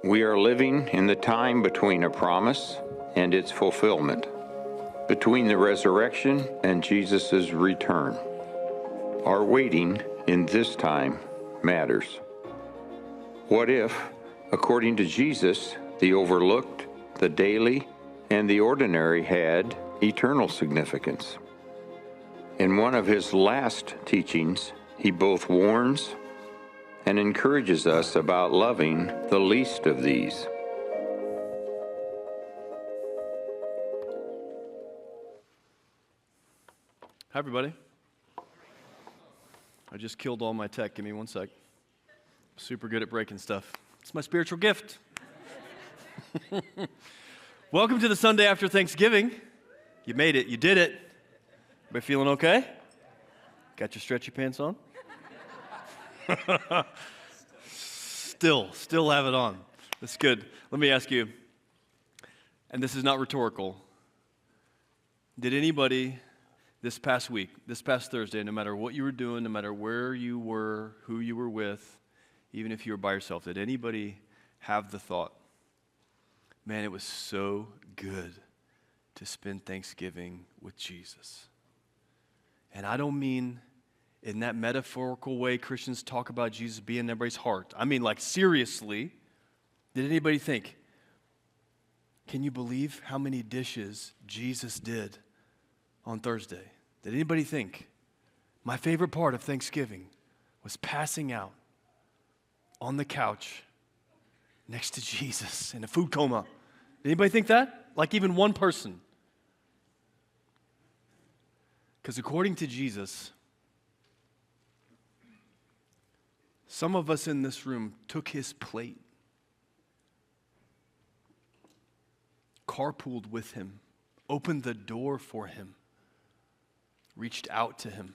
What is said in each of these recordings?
We are living in the time between a promise and its fulfillment, between the resurrection and Jesus' return. Our waiting in this time matters. What if, according to Jesus, the overlooked, the daily, and the ordinary had eternal significance? In one of his last teachings, he both warns and encourages us about loving the least of these. Hi, everybody. I just killed all my tech. Give me one sec. Super good at breaking stuff. It's my spiritual gift. Welcome to the Sunday after Thanksgiving. You made it. You did it. Everybody feeling okay? Got your stretchy pants on? Still have it on. That's good. Let me ask you, and this is not rhetorical, did anybody this past week, this past Thursday, no matter what you were doing, no matter where you were, who you were with, even if you were by yourself, did anybody have the thought, man, it was so good to spend Thanksgiving with Jesus? And I don't mean in that metaphorical way Christians talk about Jesus being in everybody's heart. I mean, like, seriously, did anybody think, can you believe how many dishes Jesus did on Thursday? Did anybody think, my favorite part of Thanksgiving was passing out on the couch next to Jesus in a food coma? Did anybody think that? Like even one person? Because according to Jesus, some of us in this room took his plate, carpooled with him, opened the door for him, reached out to him.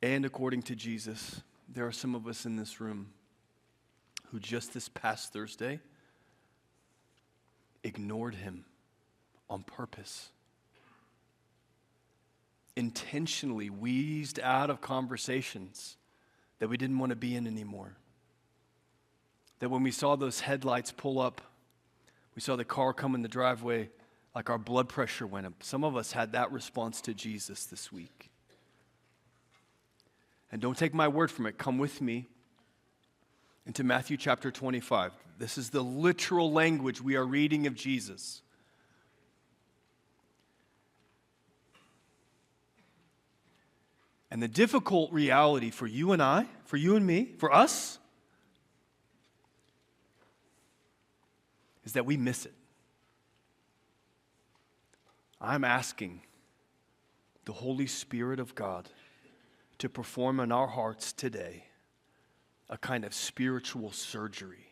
And according to Jesus, there are some of us in this room who just this past Thursday ignored him on purpose. Intentionally wheezed out of conversations that we didn't want to be in anymore. That when we saw those headlights pull up, we saw the car come in the driveway, like our blood pressure went up. Some of us had that response to Jesus this week. And don't take my word from it. Come with me into Matthew chapter 25. This is the literal language we are reading of Jesus. And the difficult reality for you and I, for you and me, for us, is that we miss it. I'm asking the Holy Spirit of God to perform in our hearts today a kind of spiritual surgery,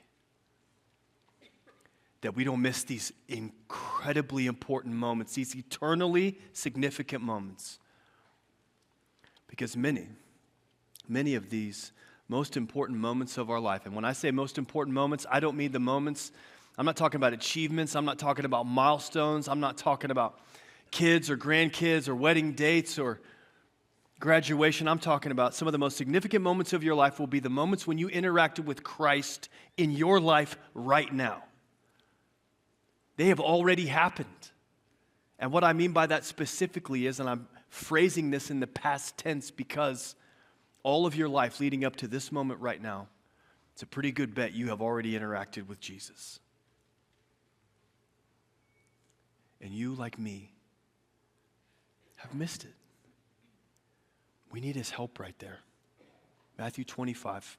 that we don't miss these incredibly important moments, these eternally significant moments. Because many of these most important moments of our life, and when I say most important moments, I don't mean the moments, I'm not talking about achievements, I'm not talking about milestones, I'm not talking about kids or grandkids or wedding dates or graduation. I'm talking about some of the most significant moments of your life will be the moments when you interacted with Christ in your life right now. They have already happened. And what I mean by that specifically is, and I'm phrasing this in the past tense because all of your life leading up to this moment right now, it's a pretty good bet you have already interacted with Jesus. And you, like me, have missed it. We need his help right there. Matthew 25.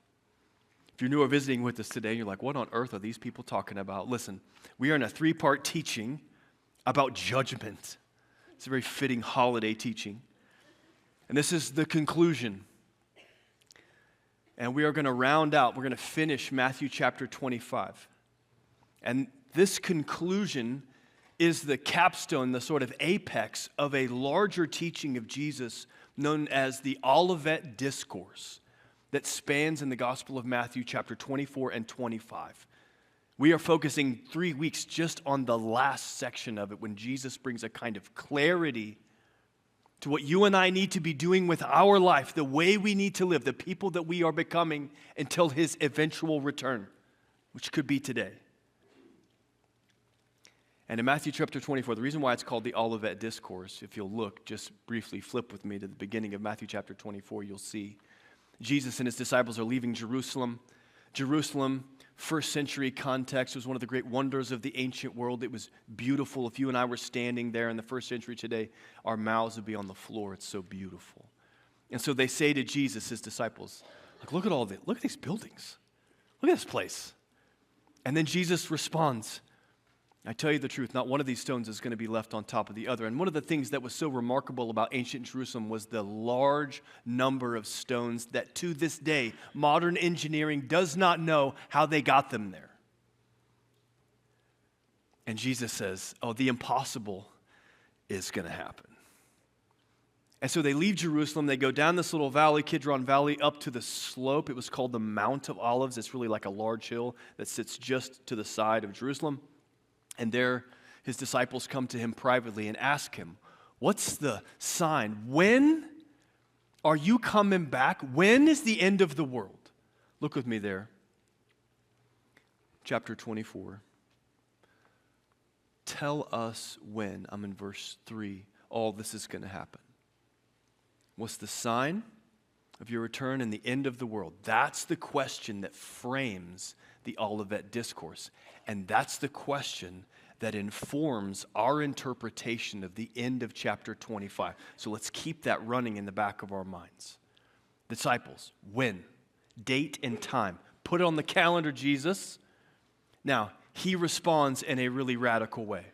If you're new or visiting with us today, and you're like, what on earth are these people talking about? Listen, we are in a 3-part teaching about judgment. It's a very fitting holiday teaching. And this is the conclusion. And we are going to round out, we're going to finish Matthew chapter 25. And this conclusion is the capstone, the sort of apex of a larger teaching of Jesus known as the Olivet Discourse that spans in the Gospel of Matthew chapter 24 and 25. We are focusing 3 weeks just on the last section of it when Jesus brings a kind of clarity to what you and I need to be doing with our life, the way we need to live, the people that we are becoming until his eventual return, which could be today. And in Matthew chapter 24, the reason why it's called the Olivet Discourse, if you'll look, just briefly flip with me to the beginning of Matthew chapter 24, you'll see Jesus and his disciples are leaving Jerusalem. Jerusalem, first century context, was one of the great wonders of the ancient world. It was beautiful. If you and I were standing there in the first century today, our mouths would be on the floor. It's so beautiful. And so they say to Jesus, his disciples, look at these buildings. Look at this place. And then Jesus responds, I tell you the truth, not one of these stones is going to be left on top of the other. And one of the things that was so remarkable about ancient Jerusalem was the large number of stones that to this day, modern engineering does not know how they got them there. And Jesus says, the impossible is going to happen. And so they leave Jerusalem, they go down this little valley, Kidron Valley, up to the slope. It was called the Mount of Olives. It's really like a large hill that sits just to the side of Jerusalem. And there, his disciples come to him privately and ask him, what's the sign? When are you coming back? When is the end of the world? Look with me there. Chapter 24. Tell us when, I'm in verse 3, all this is going to happen. What's the sign of your return and the end of the world? That's the question that frames the Olivet Discourse. And that's the question that informs our interpretation of the end of chapter 25. So let's keep that running in the back of our minds. Disciples, when? Date and time. Put it on the calendar, Jesus. Now, he responds in a really radical way.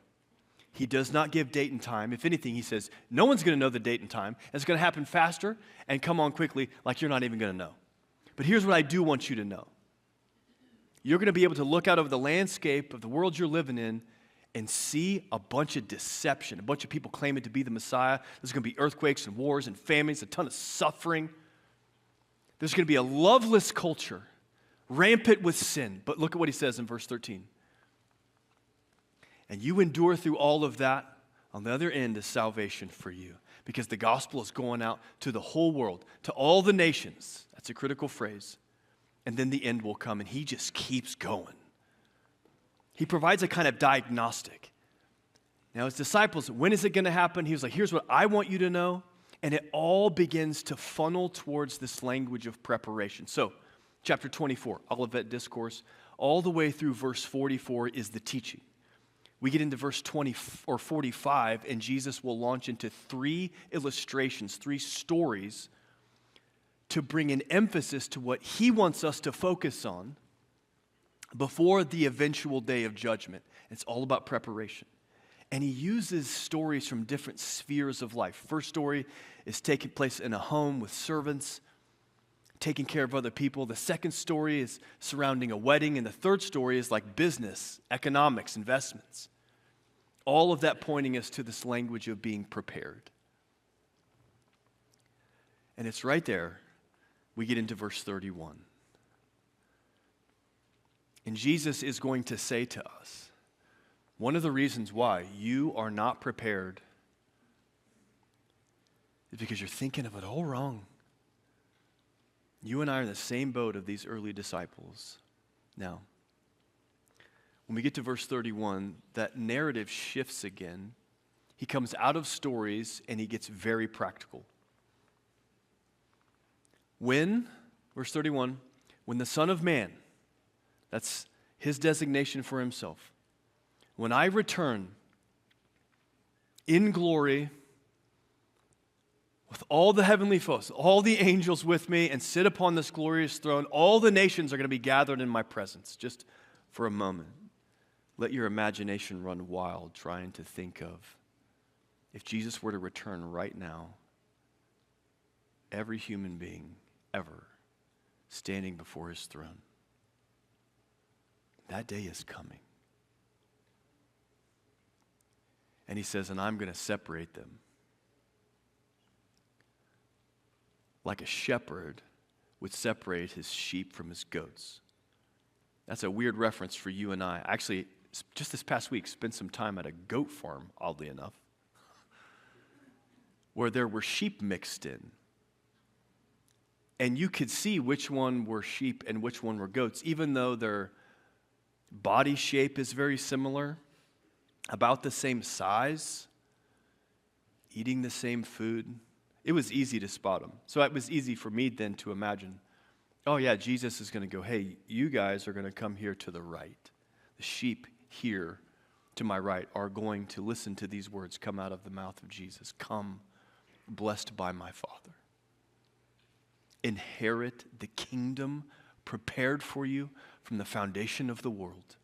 He does not give date and time. If anything, he says, no one's going to know the date and time. It's going to happen faster and come on quickly like you're not even going to know. But here's what I do want you to know. You're going to be able to look out over the landscape of the world you're living in and see a bunch of deception, a bunch of people claiming to be the Messiah. There's going to be earthquakes and wars and famines, a ton of suffering. There's going to be a loveless culture, rampant with sin. But look at what he says in verse 13. And you endure through all of that. On the other end is salvation for you, because the gospel is going out to the whole world, to all the nations. That's a critical phrase. And then the end will come, and he just keeps going. He provides a kind of diagnostic. Now, his disciples, when is it going to happen? He was like, here's what I want you to know. And it all begins to funnel towards this language of preparation. So, chapter 24, Olivet Discourse, all the way through verse 44 is the teaching. We get into verse 20 or 45, and Jesus will launch into 3 illustrations, 3 stories to bring an emphasis to what he wants us to focus on before the eventual day of judgment. It's all about preparation. And he uses stories from different spheres of life. First story is taking place in a home with servants, taking care of other people. The second story is surrounding a wedding. And the third story is like business, economics, investments. All of that pointing us to this language of being prepared. And it's right there we get into verse 31. And Jesus is going to say to us, one of the reasons why you are not prepared is because you're thinking of it all wrong. You and I are in the same boat of these early disciples. Now, when we get to verse 31, that narrative shifts again. He comes out of stories and he gets very practical. When, verse 31, when the Son of Man, that's his designation for himself, when I return in glory with all the heavenly hosts, all the angels with me, and sit upon this glorious throne, all the nations are going to be gathered in my presence. Just for a moment, let your imagination run wild trying to think of if Jesus were to return right now, every human being ever standing before his throne. That day is coming. And he says, and I'm going to separate them. Like a shepherd would separate his sheep from his goats. That's a weird reference for you and I. Actually, just this past week, spent some time at a goat farm, oddly enough, where there were sheep mixed in. And you could see which one were sheep and which one were goats, even though their body shape is very similar, about the same size, eating the same food. It was easy to spot them. So it was easy for me then to imagine, oh yeah, Jesus is going to go, hey, you guys are going to come here to the right. The sheep here to my right are going to listen to these words come out of the mouth of Jesus. Come, blessed by my Father. Inherit the kingdom prepared for you from the foundation of the world.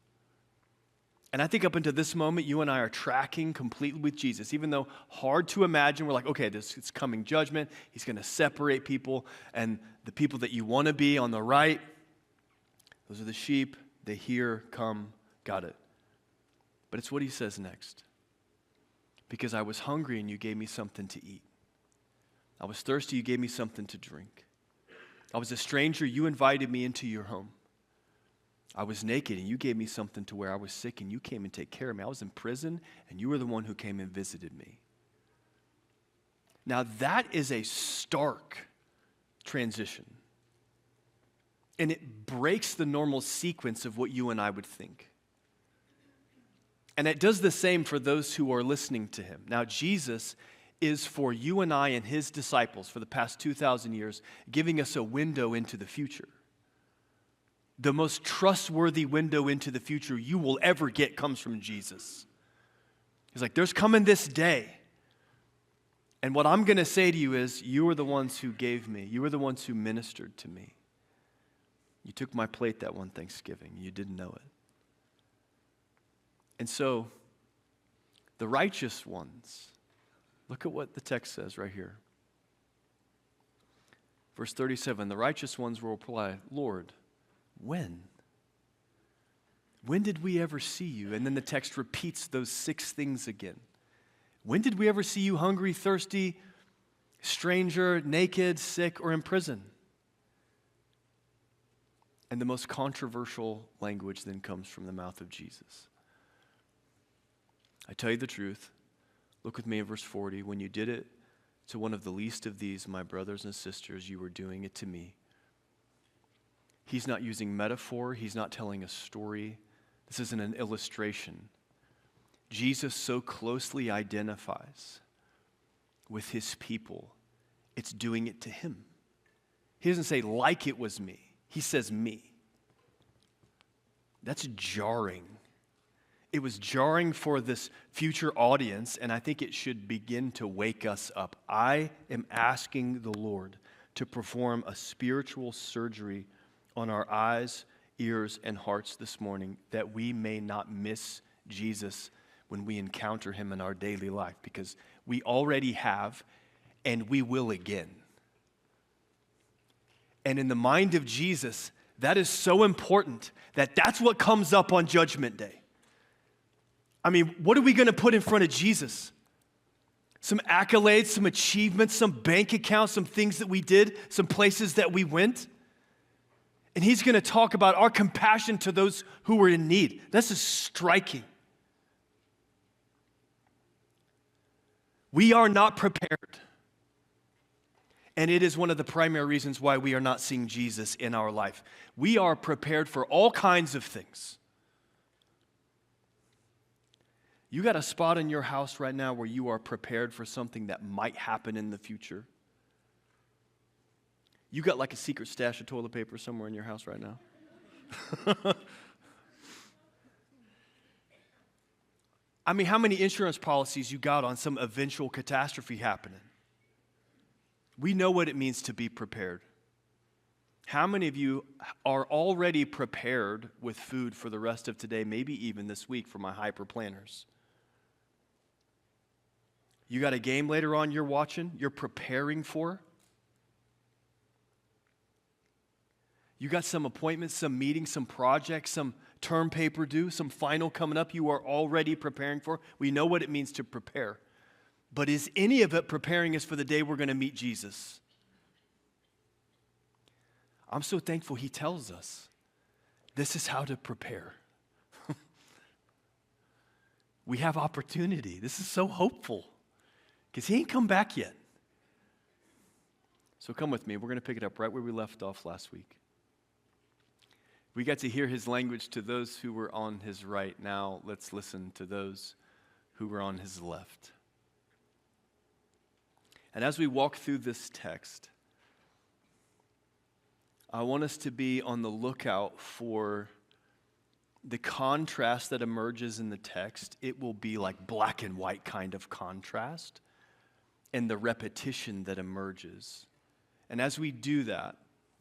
And I think up until this moment, you and I are tracking completely with Jesus. Even though hard to imagine, we're like, okay, it's coming judgment. He's going to separate people. And the people that you want to be on the right, those are the sheep. They hear, come, got it. But it's what he says next. Because I was hungry and you gave me something to eat. I was thirsty, you gave me something to drink. I was a stranger, you invited me into your home. I was naked and you gave me something to wear. I was sick and you came and take care of me. I was in prison and you were the one who came and visited me. Now that is a stark transition. And it breaks the normal sequence of what you and I would think. And it does the same for those who are listening to him. Now Jesus is for you and I and his disciples for the past 2,000 years, giving us a window into the future. The most trustworthy window into the future you will ever get comes from Jesus. He's like, there's coming this day. And what I'm going to say to you is, you are the ones who gave me. You are the ones who ministered to me. You took my plate that one Thanksgiving. You didn't know it. And so, the righteous ones, look at what the text says right here. Verse 37, the righteous ones will reply, Lord, when? When did we ever see you? And then the text repeats those 6 things again. When did we ever see you hungry, thirsty, stranger, naked, sick, or in prison? And the most controversial language then comes from the mouth of Jesus. I tell you the truth. Look with me in verse 40. When you did it to one of the least of these, my brothers and sisters, you were doing it to me. He's not using metaphor. He's not telling a story. This isn't an illustration. Jesus so closely identifies with his people. It's doing it to him. He doesn't say, like it was me. He says, me. That's jarring. It was jarring for this future audience, and I think it should begin to wake us up. I am asking the Lord to perform a spiritual surgery on our eyes, ears, and hearts this morning, that we may not miss Jesus when we encounter him in our daily life, because we already have, and we will again. And in the mind of Jesus, that is so important that that's what comes up on Judgment Day. I mean, what are we going to put in front of Jesus? Some accolades, some achievements, some bank accounts, some things that we did, some places that we went. And he's going to talk about our compassion to those who were in need. This is striking. We are not prepared. And it is one of the primary reasons why we are not seeing Jesus in our life. We are prepared for all kinds of things. You got a spot in your house right now where you are prepared for something that might happen in the future? You got like a secret stash of toilet paper somewhere in your house right now? I mean, how many insurance policies you got on some eventual catastrophe happening? We know what it means to be prepared. How many of you are already prepared with food for the rest of today, maybe even this week for my hyper planners? You got a game later on you're watching, you're preparing for? You got some appointments, some meetings, some projects, some term paper due, some final coming up you are already preparing for? We know what it means to prepare. But is any of it preparing us for the day we're going to meet Jesus? I'm so thankful he tells us this is how to prepare. We have opportunity. This is so hopeful because he ain't come back yet. So come with me. We're going to pick it up right where we left off last week. We got to hear his language to those who were on his right. Now let's listen to those who were on his left. And as we walk through this text, I want us to be on the lookout for the contrast that emerges in the text. It will be like black and white kind of contrast, and the repetition that emerges. And as we do that,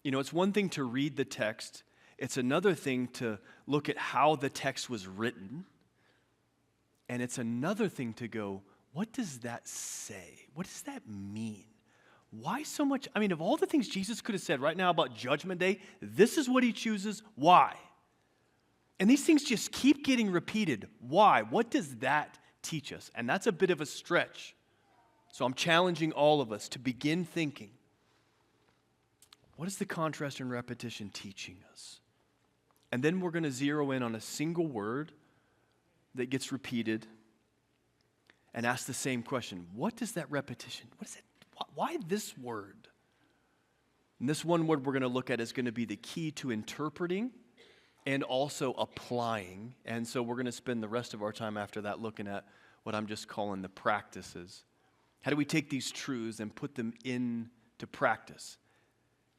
it's one thing to read the text. It's another thing to look at how the text was written. And it's another thing to go, what does that say? What does that mean? Why so much? Of all the things Jesus could have said right now about Judgment Day, this is what he chooses. Why? And these things just keep getting repeated. Why? What does that teach us? And that's a bit of a stretch. So I'm challenging all of us to begin thinking, what is the contrast and repetition teaching us? And then we're going to zero in on a single word that gets repeated and ask the same question. What does that repetition, what is it? Why this word? And this one word we're going to look at is going to be the key to interpreting and also applying. And so we're going to spend the rest of our time after that looking at what I'm just calling the practices. How do we take these truths and put them into practice?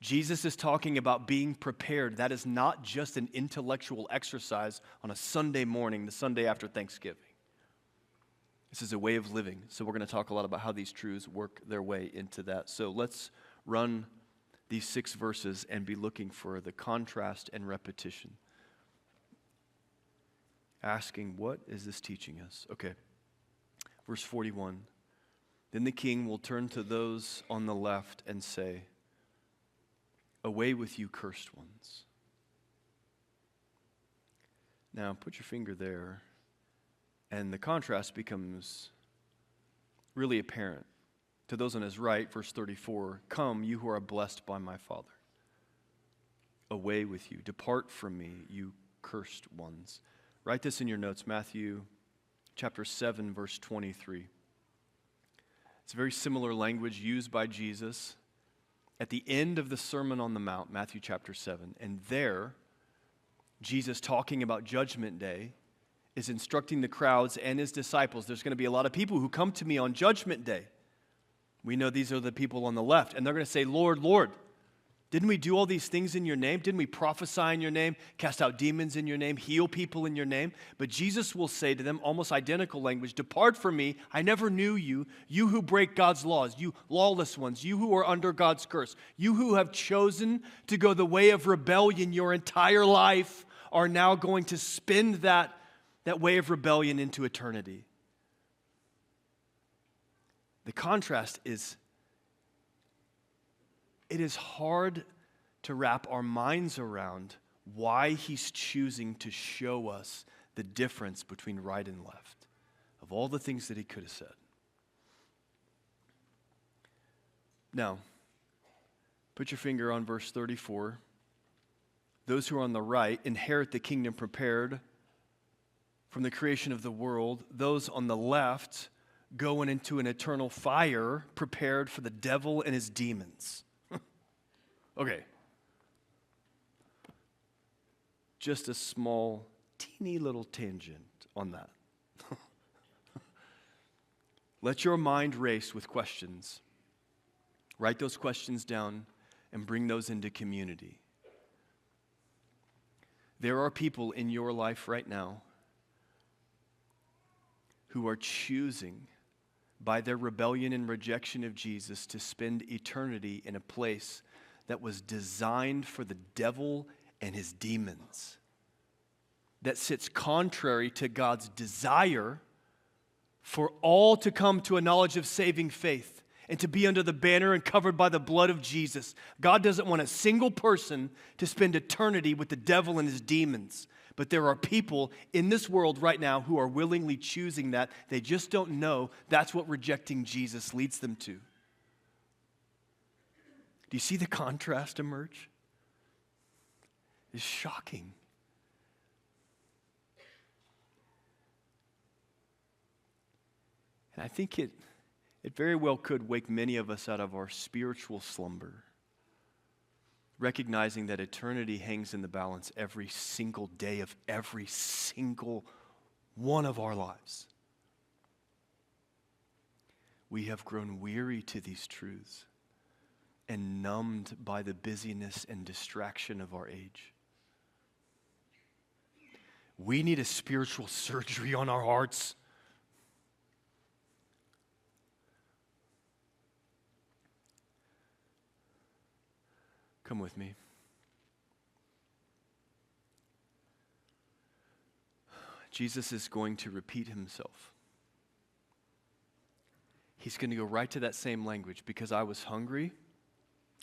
Jesus is talking about being prepared. That is not just an intellectual exercise on a Sunday morning, the Sunday after Thanksgiving. This is a way of living. So we're going to talk a lot about how these truths work their way into that. So let's run these 6 verses and be looking for the contrast and repetition. Asking, what is this teaching us? Okay. Verse 41. Then the king will turn to those on the left and say, away with you, cursed ones. Now, put your finger there, and the contrast becomes really apparent. To those on his right, verse 34, come, you who are blessed by my Father. Away with you. Depart from me, you cursed ones. Write this in your notes, Matthew chapter 7, verse 23. It's a very similar language used by Jesus at the end of the Sermon on the Mount, Matthew chapter 7. And there, Jesus, talking about Judgment Day, is instructing the crowds and his disciples. There's going to be a lot of people who come to me on Judgment Day. We know these are the people on the left. And they're going to say, Lord, Lord, didn't we do all these things in your name? Didn't we prophesy in your name, cast out demons in your name, heal people in your name? But Jesus will say to them, almost identical language, depart from me, I never knew you, you who break God's laws, you lawless ones, you who are under God's curse, you who have chosen to go the way of rebellion your entire life are now going to spend that way of rebellion into eternity. The contrast is, it is hard to wrap our minds around why he's choosing to show us the difference between right and left of all the things that he could have said. Now, put your finger on verse 34. Those who are on the right inherit the kingdom prepared from the creation of the world. Those on the left going into an eternal fire prepared for the devil and his demons. Okay. Just a small, teeny little tangent on that. Let your mind race with questions. Write those questions down and bring those into community. There are people in your life right now who are choosing, by their rebellion and rejection of Jesus, to spend eternity in a place that was designed for the devil and his demons, that sits contrary to God's desire for all to come to a knowledge of saving faith and to be under the banner and covered by the blood of Jesus. God doesn't want a single person to spend eternity with the devil and his demons. But there are people in this world right now who are willingly choosing that. They just don't know that's what rejecting Jesus leads them to. Do you see the contrast emerge? It's shocking. And I think it it very well could wake many of us out of our spiritual slumber, recognizing that eternity hangs in the balance every single day of every single one of our lives. We have grown weary to these truths and numbed by the busyness and distraction of our age. We need a spiritual surgery on our hearts. Come with me. Jesus is going to repeat himself. He's going to go right to that same language. Because I was hungry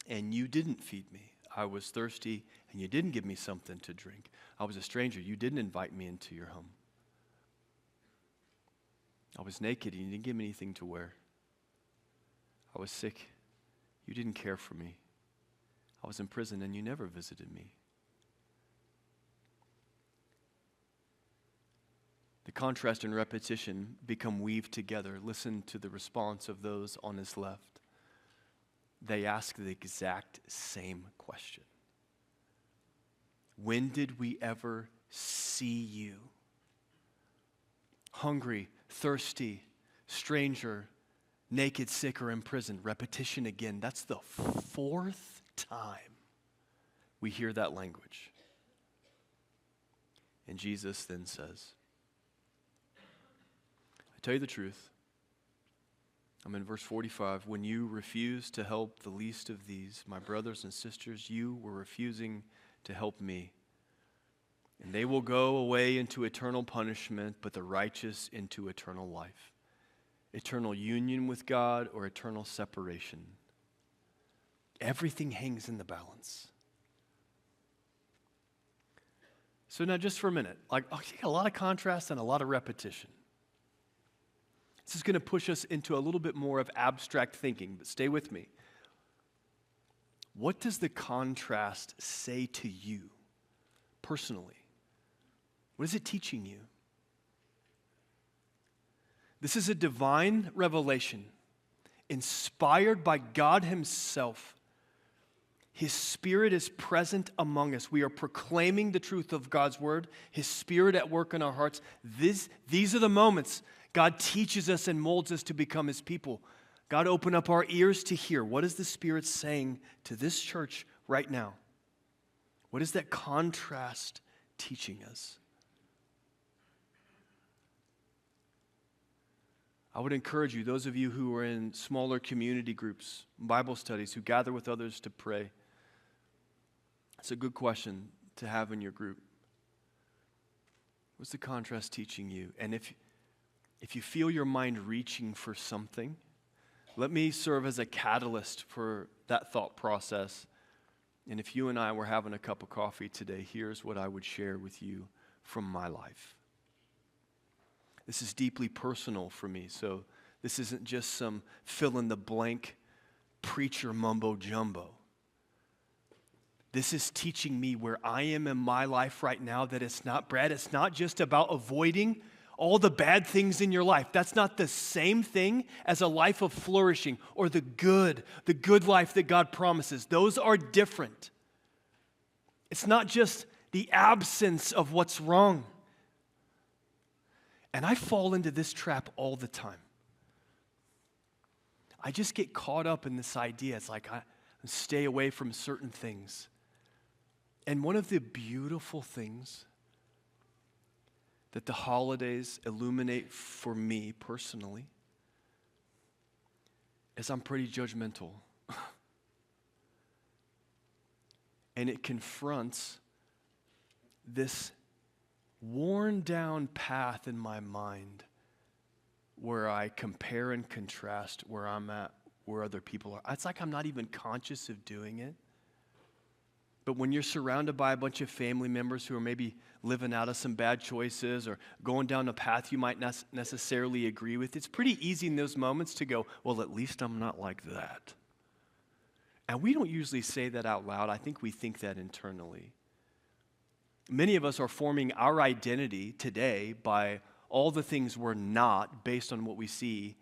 and you didn't feed me. I was thirsty and you didn't give me something to drink. I was a stranger. You didn't invite me into your home. I was naked and you didn't give me anything to wear. I was sick. You didn't care for me. I was in prison and you never visited me. The contrast and repetition become weaved together. Listen to the response of those on his left. They ask the exact same question. When did we ever see you? Hungry, thirsty, stranger, naked, sick, or imprisoned. Repetition again. That's the fourth time we hear that language. And Jesus then says, I tell you the truth. I'm in verse 45. When you refuse to help the least of these, my brothers and sisters, you were refusing to help me. And they will go away into eternal punishment, but the righteous into eternal life. Eternal union with God or eternal separation. Everything hangs in the balance. So now just for a minute, a lot of contrast and a lot of repetition. This is going to push us into a little bit more of abstract thinking, but stay with me. What does the contrast say to you personally? What is it teaching you? This is a divine revelation inspired by God himself. His Spirit is present among us. We are proclaiming the truth of God's word. His Spirit at work in our hearts. These are the moments God teaches us and molds us to become his people. God, open up our ears to hear. What is the Spirit saying to this church right now? What is that contrast teaching us? I would encourage you, those of you who are in smaller community groups, Bible studies, who gather with others to pray. It's a good question to have in your group. What's the contrast teaching you? And if you feel your mind reaching for something, let me serve as a catalyst for that thought process. And if you and I were having a cup of coffee today, here's what I would share with you from my life. This is deeply personal for me, so this isn't just some fill-in-the-blank preacher mumbo-jumbo. This is teaching me where I am in my life right now that it's not, Brad, it's not just about avoiding all the bad things in your life. That's not the same thing as a life of flourishing or the good life that God promises. Those are different. It's not just the absence of what's wrong. And I fall into this trap all the time. I just get caught up in this idea. It's like I stay away from certain things. And one of the beautiful things that the holidays illuminate for me personally is I'm pretty judgmental. And it confronts this worn down path in my mind where I compare and contrast where I'm at, where other people are. It's like I'm not even conscious of doing it. But when you're surrounded by a bunch of family members who are maybe living out of some bad choices or going down a path you might not necessarily agree with, it's pretty easy in those moments to go, well, at least I'm not like that. And we don't usually say that out loud. I think we think that internally. Many of us are forming our identity today by all the things we're not based on what we see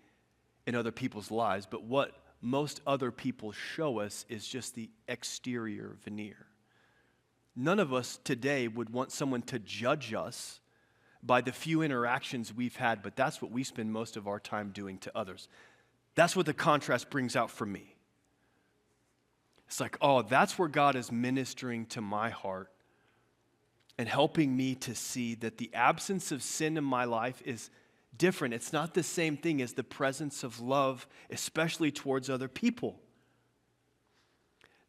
in other people's lives, but what most other people show us is just the exterior veneer. None of us today would want someone to judge us by the few interactions we've had, but that's what we spend most of our time doing to others. That's what the contrast brings out for me. It's like, oh, that's where God is ministering to my heart and helping me to see that the absence of sin in my life is different. It's not the same thing as the presence of love, especially towards other people.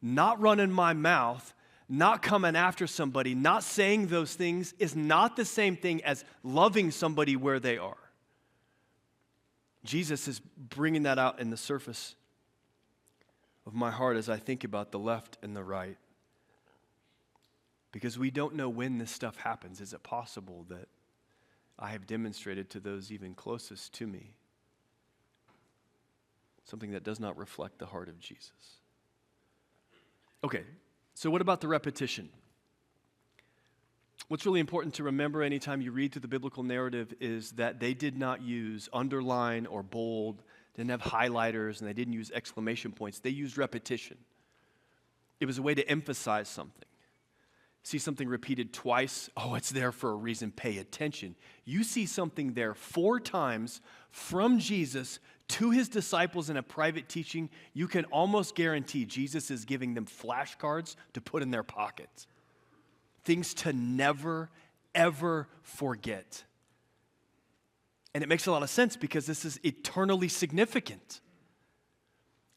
Not running my mouth, not coming after somebody, not saying those things is not the same thing as loving somebody where they are. Jesus is bringing that out in the surface of my heart as I think about the left and the right. Because we don't know when this stuff happens. Is it possible that I have demonstrated to those even closest to me something that does not reflect the heart of Jesus? Okay, so what about the repetition? What's really important to remember anytime you read through the biblical narrative is that they did not use underline or bold, didn't have highlighters, and they didn't use exclamation points. They used repetition. It was a way to emphasize something. See something repeated twice, oh, it's there for a reason, pay attention. You see something there 4 times from Jesus to his disciples in a private teaching, you can almost guarantee Jesus is giving them flashcards to put in their pockets. Things to never, ever forget. And it makes a lot of sense because this is eternally significant.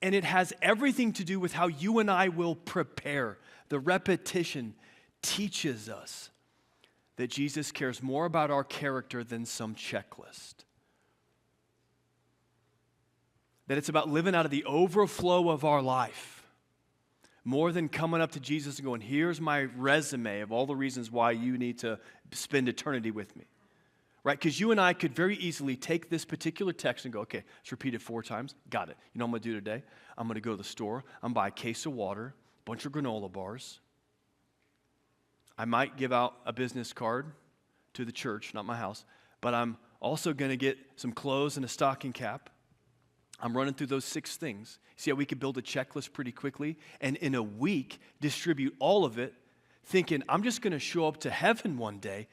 And it has everything to do with how you and I will prepare. The repetition teaches us that Jesus cares more about our character than some checklist. That it's about living out of the overflow of our life more than coming up to Jesus and going, here's my resume of all the reasons why you need to spend eternity with me. Right? Because you and I could very easily take this particular text and go, okay, it's repeated 4 times. Got it. You know what I'm going to do today? I'm going to go to the store. I'm going to buy a case of water, a bunch of granola bars. I might give out a business card to the church, not my house, but I'm also going to get some clothes and a stocking cap. I'm running through those 6 things. See how we could build a checklist pretty quickly and in a week distribute all of it, thinking I'm just going to show up to heaven one day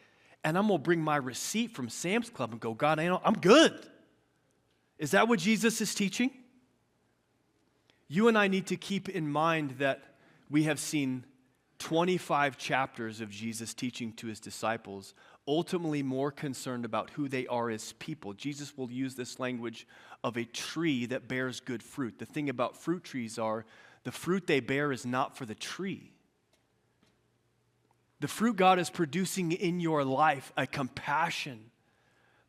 and I'm going to bring my receipt from Sam's Club and go, God, I'm good. Is that what Jesus is teaching? You and I need to keep in mind that we have seen 25 chapters of Jesus teaching to his disciples, ultimately more concerned about who they are as people. Jesus will use this language of a tree that bears good fruit. The thing about fruit trees are the fruit they bear is not for the tree. The fruit God is producing in your life, a compassion,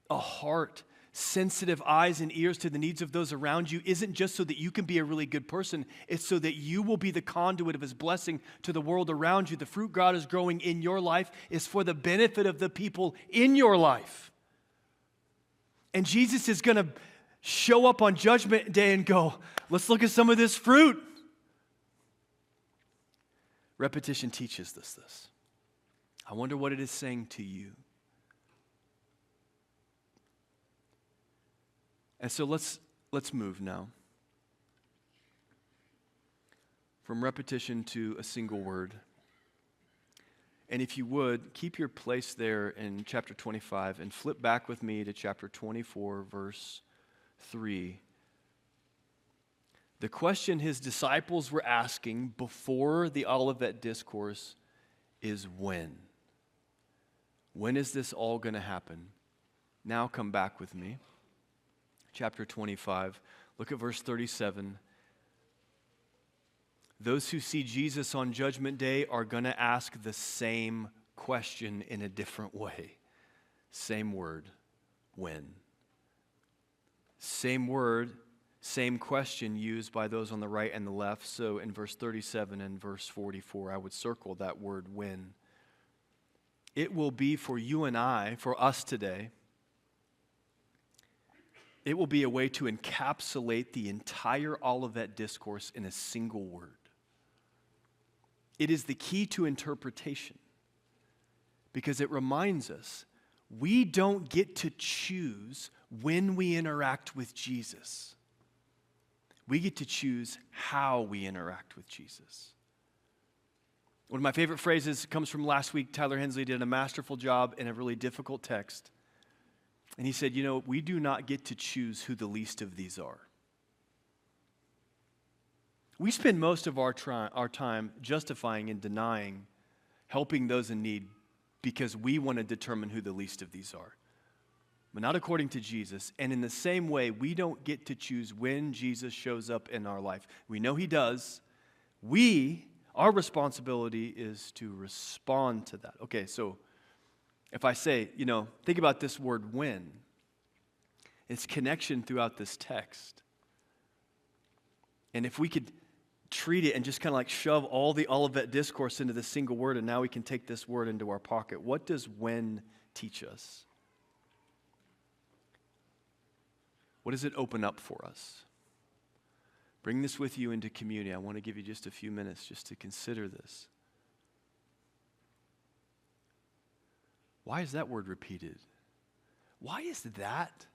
a heart, sensitive eyes and ears to the needs of those around you, isn't just so that you can be a really good person. It's so that you will be the conduit of his blessing to the world around you. The fruit God is growing in your life is for the benefit of the people in your life. And Jesus is going to show up on Judgment Day and go, let's look at some of this fruit. Repetition teaches this. I wonder what it is saying to you. And so let's move now from repetition to a single word. And if you would, keep your place there in chapter 25 and flip back with me to chapter 24, verse 3. The question his disciples were asking before the Olivet Discourse is when? When is this all going to happen? Now come back with me. Chapter 25, look at verse 37. Those who see Jesus on Judgment Day are going to ask the same question in a different way. Same word, when. Same word, same question used by those on the right and the left. So in verse 37 and verse 44, I would circle that word when. It will be for you and I, for us today, it will be a way to encapsulate the entire Olivet Discourse in a single word. It is the key to interpretation because it reminds us we don't get to choose when we interact with Jesus. We get to choose how we interact with Jesus. One of my favorite phrases comes from last week. Tyler Hensley did a masterful job in a really difficult text. And he said, we do not get to choose who the least of these are. We spend most of our time justifying and denying, helping those in need because we want to determine who the least of these are. But not according to Jesus. And in the same way, we don't get to choose when Jesus shows up in our life. We know he does. Our responsibility is to respond to that. Okay, so if I say, think about this word when, its connection throughout this text. And if we could treat it and just kind of like shove all the Olivet discourse into this single word, and now we can take this word into our pocket. What does when teach us? What does it open up for us? Bring this with you into community. I want to give you just a few minutes just to consider this. Why is that word repeated? Why is that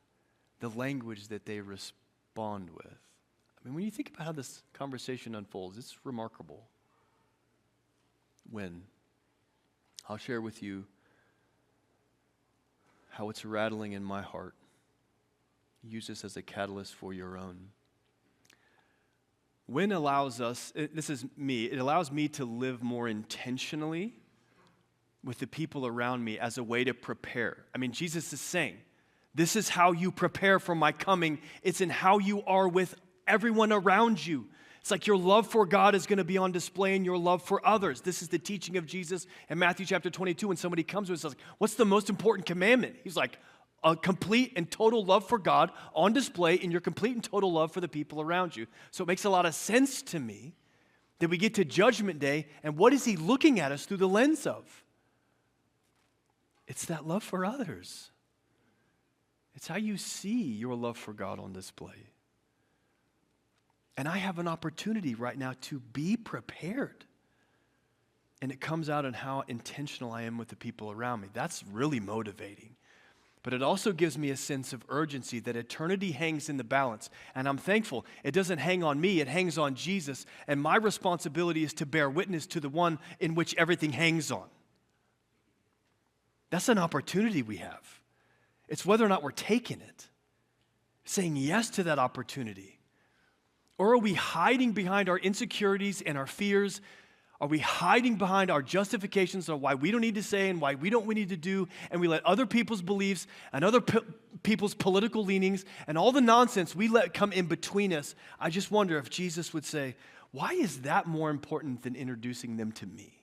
the language that they respond with? I mean, when you think about how this conversation unfolds, it's remarkable. When? I'll share with you how it's rattling in my heart. Use this as a catalyst for your own. When allows us, this is me, it allows me to live more intentionally with the people around me as a way to prepare. I mean, Jesus is saying, this is how you prepare for my coming. It's in how you are with everyone around you. It's like your love for God is going to be on display in your love for others. This is the teaching of Jesus in Matthew chapter 22 when somebody comes to us and says, what's the most important commandment? He's like, a complete and total love for God on display in your complete and total love for the people around you. So it makes a lot of sense to me that we get to Judgment Day, and what is he looking at us through the lens of? It's that love for others. It's how you see your love for God on display. And I have an opportunity right now to be prepared. And it comes out in how intentional I am with the people around me. That's really motivating. But it also gives me a sense of urgency that eternity hangs in the balance. And I'm thankful it doesn't hang on me, it hangs on Jesus. And my responsibility is to bear witness to the one in which everything hangs on. That's an opportunity we have. It's whether or not we're taking it, saying yes to that opportunity. Or are we hiding behind our insecurities and our fears? Are we hiding behind our justifications of why we don't need to say and why we don't need to do, and we let other people's beliefs and other people's political leanings and all the nonsense we let come in between us? I just wonder if Jesus would say, why is that more important than introducing them to me?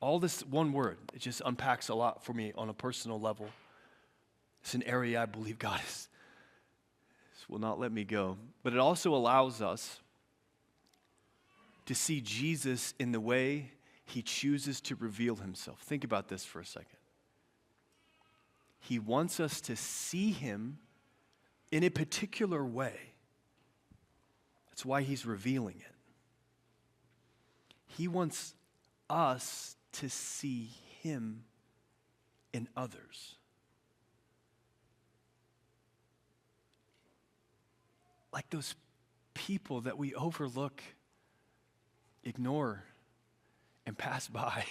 All this one word, it just unpacks a lot for me on a personal level. It's an area I believe God will not let me go. But it also allows us to see Jesus in the way he chooses to reveal himself. Think about this for a second. He wants us to see him in a particular way. That's why he's revealing it. He wants us to see him in others. Like those people that we overlook, ignore, and pass by,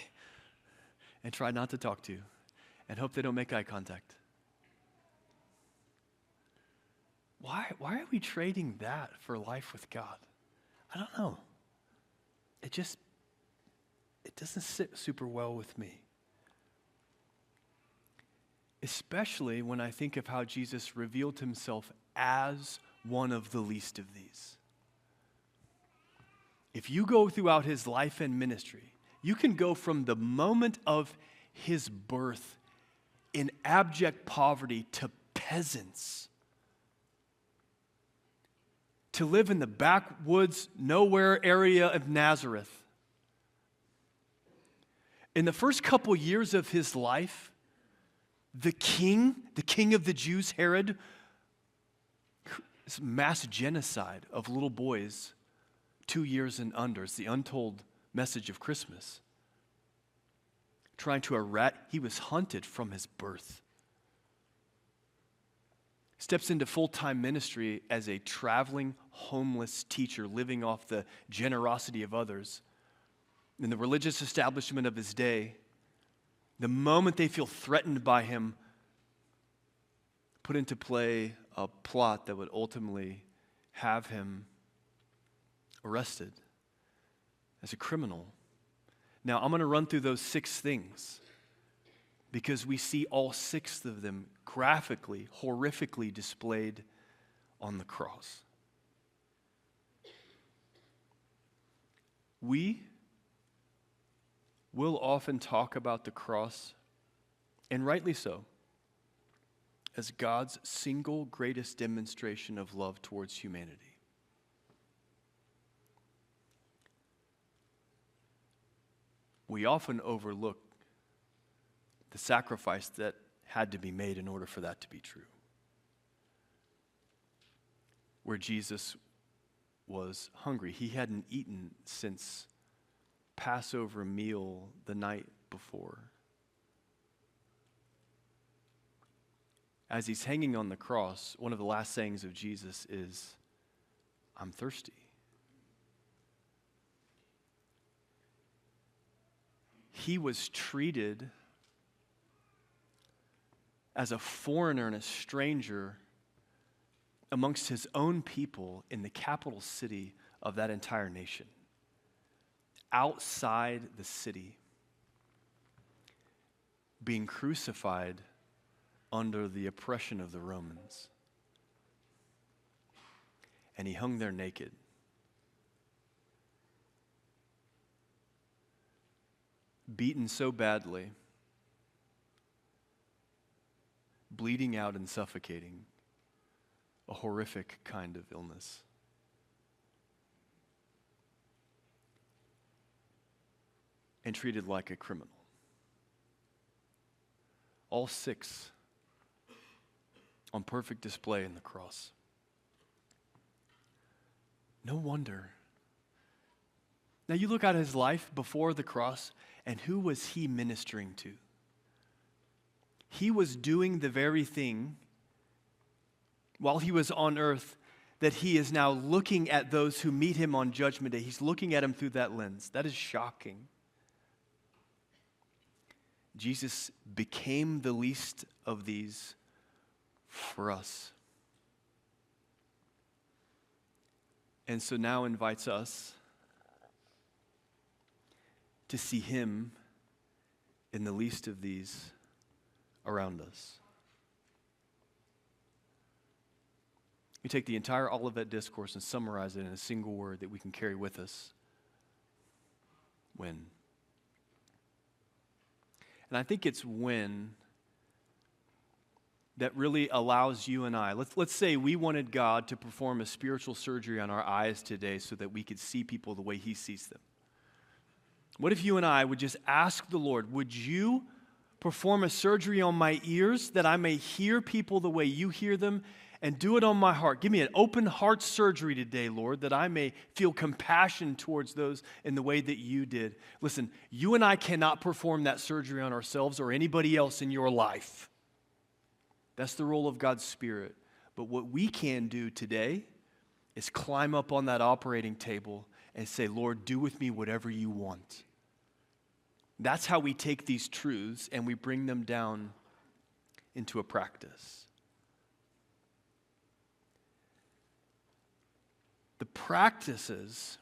and try not to talk to, and hope they don't make eye contact. Why are we trading that for life with God? I don't know. It doesn't sit super well with me. Especially when I think of how Jesus revealed himself as one of the least of these. If you go throughout his life and ministry, you can go from the moment of his birth in abject poverty to peasants, to live in the backwoods, nowhere area of Nazareth. In the first couple years of his life, the king of the Jews, Herod, this mass genocide of little boys 2 years and under. It's the untold message of Christmas. Trying to he was hunted from his birth. steps into full-time ministry as a traveling homeless teacher living off the generosity of others in the religious establishment of his day. The moment they feel threatened by him, put into play a plot that would ultimately have him arrested as a criminal. Now, I'm going to run through those 6 things because we see all 6 of them graphically, horrifically displayed on the cross. We will often talk about the cross, and rightly so, as God's single greatest demonstration of love towards humanity. We often overlook the sacrifice that had to be made in order for that to be true. Where Jesus was hungry. He hadn't eaten since Passover meal the night before. As he's hanging on the cross, one of the last sayings of Jesus is, "I'm thirsty." He was treated as a foreigner and a stranger amongst his own people in the capital city of that entire nation. Outside the city, being crucified under the oppression of the Romans. And he hung there naked. Beaten so badly, bleeding out and suffocating, a horrific kind of illness. And treated like a criminal. All 6 on perfect display in the cross. No wonder. Now you look at his life before the cross, and who was he ministering to? He was doing the very thing while he was on earth that he is now looking at those who meet him on Judgment Day. He's looking at them through that lens. That is shocking. Jesus became the least of these for us. And so now invites us to see him in the least of these around us. We take the entire Olivet Discourse and summarize it in a single word that we can carry with us. When. And I think it's when that really allows you and I, let's say we wanted God to perform a spiritual surgery on our eyes today so that we could see people the way he sees them. What if you and I would just ask the Lord, would you perform a surgery on my ears that I may hear people the way you hear them, and do it on my heart? Give me an open heart surgery today, Lord, that I may feel compassion towards those in the way that you did. Listen, you and I cannot perform that surgery on ourselves or anybody else in your life. That's the role of God's Spirit. But what we can do today is climb up on that operating table and say, Lord, do with me whatever you want. That's how we take these truths and we bring them down into a practice. The practices,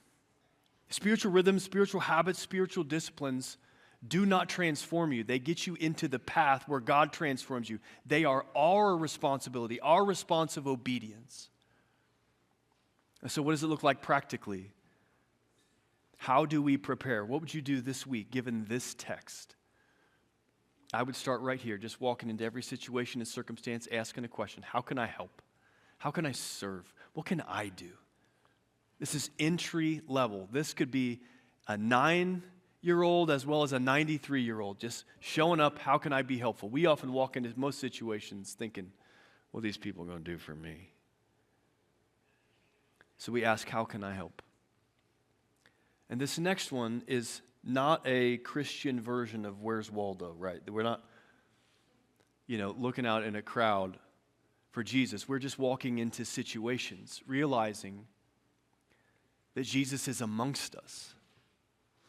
spiritual rhythms, spiritual habits, spiritual disciplines do not transform you. They get you into the path where God transforms you. They are our responsibility, our response of obedience. And so what does it look like practically? How do we prepare? What would you do this week given this text? I would start right here, just walking into every situation and circumstance, asking a question. How can I help? How can I serve? What can I do? This is entry level. This could be a 9-year-old as well as a 93-year-old just showing up. How can I be helpful? We often walk into most situations thinking, what are these people going to do for me? So we ask, how can I help? And this next one is not a Christian version of Where's Waldo, right? We're not, looking out in a crowd for Jesus. We're just walking into situations, realizing that Jesus is amongst us.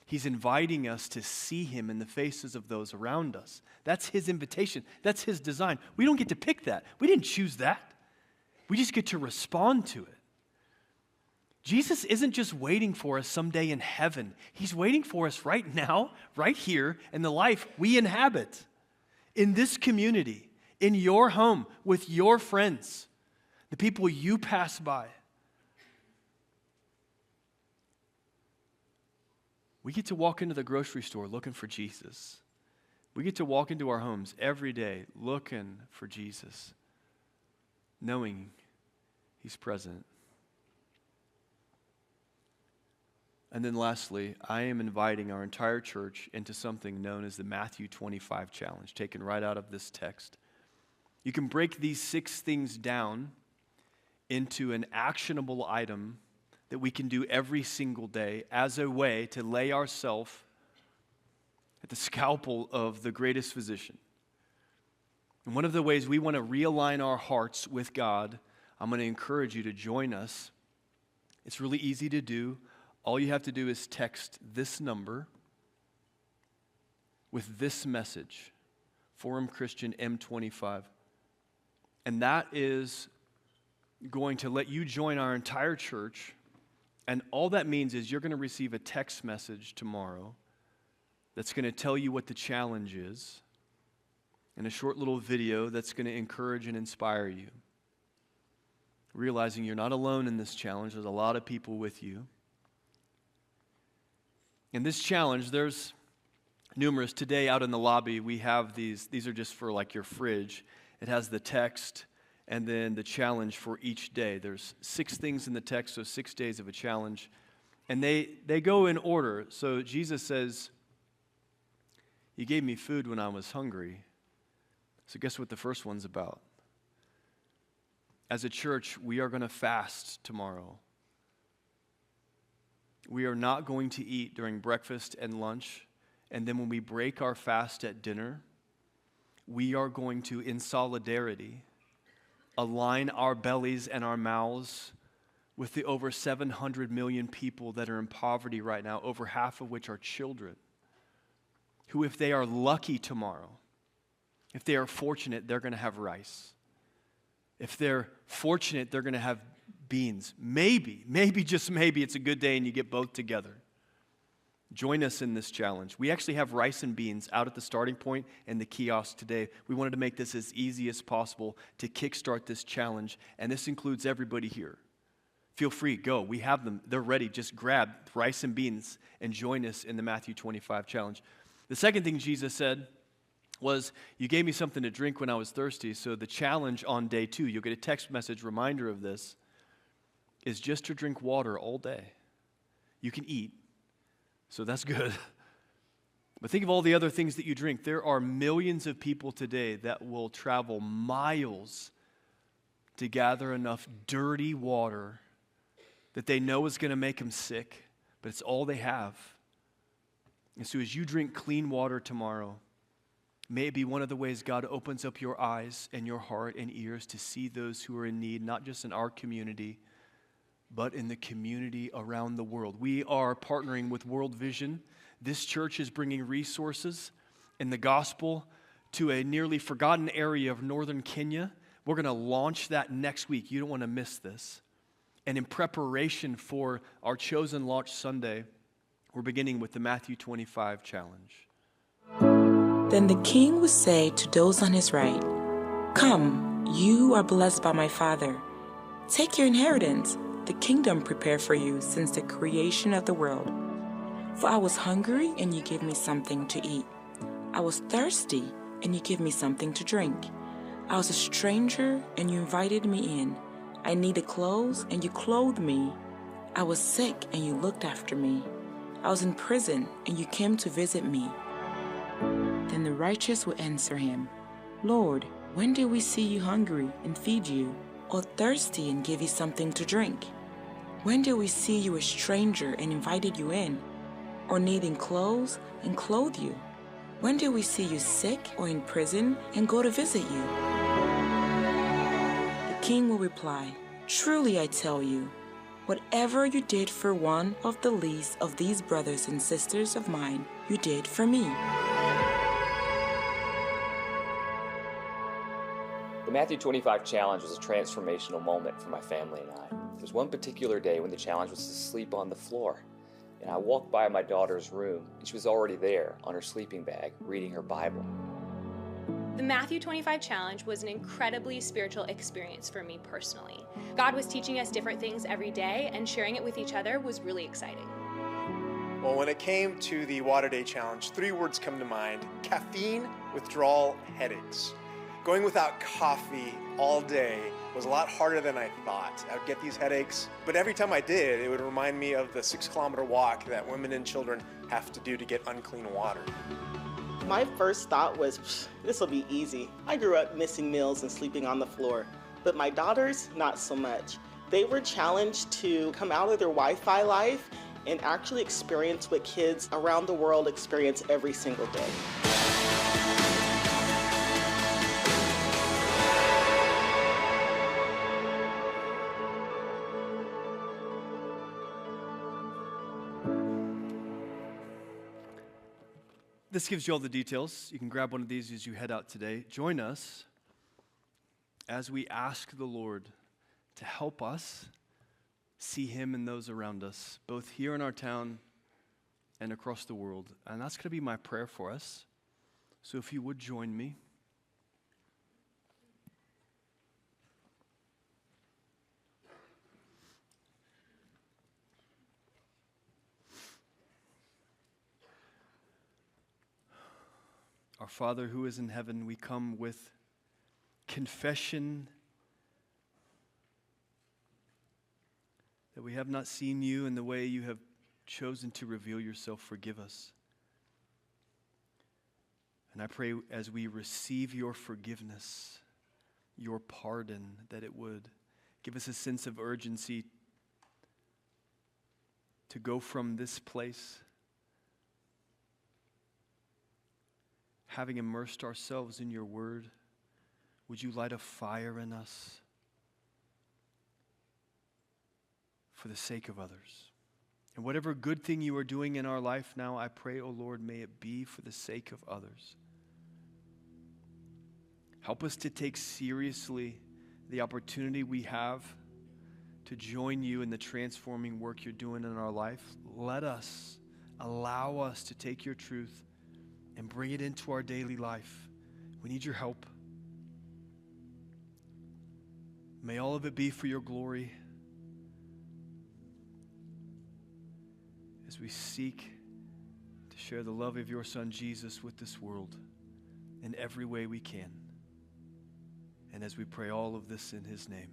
He's inviting us to see him in the faces of those around us. That's his invitation. That's his design. We don't get to pick that. We didn't choose that. We just get to respond to it. Jesus isn't just waiting for us someday in heaven. He's waiting for us right now, right here, in the life we inhabit, in this community, in your home, with your friends, the people you pass by. We get to walk into the grocery store looking for Jesus. We get to walk into our homes every day looking for Jesus, knowing he's present. And then lastly, I am inviting our entire church into something known as the Matthew 25 challenge, taken right out of this text. You can break these 6 things down into an actionable item that we can do every single day as a way to lay ourselves at the scalpel of the greatest physician. And one of the ways we want to realign our hearts with God, I'm going to encourage you to join us. It's really easy to do. All you have to do is text this number with this message, Forum Christian M25. And that is going to let you join our entire church. And all that means is you're going to receive a text message tomorrow that's going to tell you what the challenge is, and a short little video that's going to encourage and inspire you. Realizing you're not alone in this challenge. There's a lot of people with you. In this challenge, there's numerous. Today out in the lobby, we have these. These are just for like your fridge. It has the text and then the challenge for each day. There's 6 things in the text, so 6 days of a challenge. And they go in order. So Jesus says, "You gave me food when I was hungry." So guess what the first one's about? As a church, we are going to fast tomorrow. We are not going to eat during breakfast and lunch. And then when we break our fast at dinner, we are going to, in solidarity, align our bellies and our mouths with the over 700 million people that are in poverty right now, over half of which are children, who, if they are lucky tomorrow, if they are fortunate, they're going to have rice. If they're fortunate, they're going to have beans. Maybe, just maybe, it's a good day and you get both together. Join us in this challenge. We actually have rice and beans out at the starting point and the kiosk today. We wanted to make this as easy as possible to kickstart this challenge, and this includes everybody here. Feel free, go. We have them. They're ready. Just grab rice and beans and join us in the Matthew 25 challenge. The second thing Jesus said was, "You gave me something to drink when I was thirsty." So the challenge on day 2, you'll get a text message reminder of this, is just to drink water all day. You can eat, so that's good. But think of all the other things that you drink. There are millions of people today that will travel miles to gather enough dirty water that they know is going to make them sick, but it's all they have. And so as you drink clean water tomorrow, may it be one of the ways God opens up your eyes and your heart and ears to see those who are in need, not just in our community, but in the community around the world. We are partnering with World Vision. This church is bringing resources and the gospel to a nearly forgotten area of northern Kenya. We're going to launch that next week. You don't want to miss this. And in preparation for our chosen launch Sunday, we're beginning with the Matthew 25 challenge. Then the king would say to those on his right, "Come, you are blessed by my Father. Take your inheritance, the kingdom prepared for you since the creation of the world. For I was hungry, and you gave me something to eat. I was thirsty, and you gave me something to drink. I was a stranger, and you invited me in. I needed clothes, and you clothed me. I was sick, and you looked after me. I was in prison, and you came to visit me." Then the righteous will answer him, "Lord, when did we see you hungry and feed you, or thirsty and give you something to drink? When did we see you a stranger and invited you in, or needing clothes and clothe you? When did we see you sick or in prison and go to visit you?" king will reply, "Truly I tell you, whatever you did for one of the least of these brothers and sisters of mine, you did for me." The Matthew 25 challenge was a transformational moment for my family and I. There was one particular day when the challenge was to sleep on the floor. And I walked by my daughter's room, and she was already there on her sleeping bag, reading her Bible. The Matthew 25 challenge was an incredibly spiritual experience for me personally. God was teaching us different things every day, and sharing it with each other was really exciting. Well, when it came to the Water Day Challenge, 3 words come to mind: caffeine, withdrawal, headaches. Going without coffee all day was a lot harder than I thought. I would get these headaches, but every time I did, it would remind me of the 6-kilometer walk that women and children have to do to get unclean water. My first thought was, this will be easy. I grew up missing meals and sleeping on the floor, but my daughters, not so much. They were challenged to come out of their Wi-Fi life and actually experience what kids around the world experience every single day. This gives you all the details. You can grab one of these as you head out today. Join us as we ask the Lord to help us see Him in those around us, both here in our town and across the world. And that's going to be my prayer for us. So if you would join me. Our Father who is in heaven, we come with confession that we have not seen you in the way you have chosen to reveal yourself. Forgive us. And I pray as we receive your forgiveness, your pardon, that it would give us a sense of urgency to go from this place having immersed ourselves in your word. Would you light a fire in us for the sake of others? And whatever good thing you are doing in our life now, I pray, O Lord, may it be for the sake of others. Help us to take seriously the opportunity we have to join you in the transforming work you're doing in our life. Allow us to take your truth and bring it into our daily life. We need your help. May all of it be for your glory as we seek to share the love of your Son Jesus with this world in every way we can. And as we pray all of this in His name.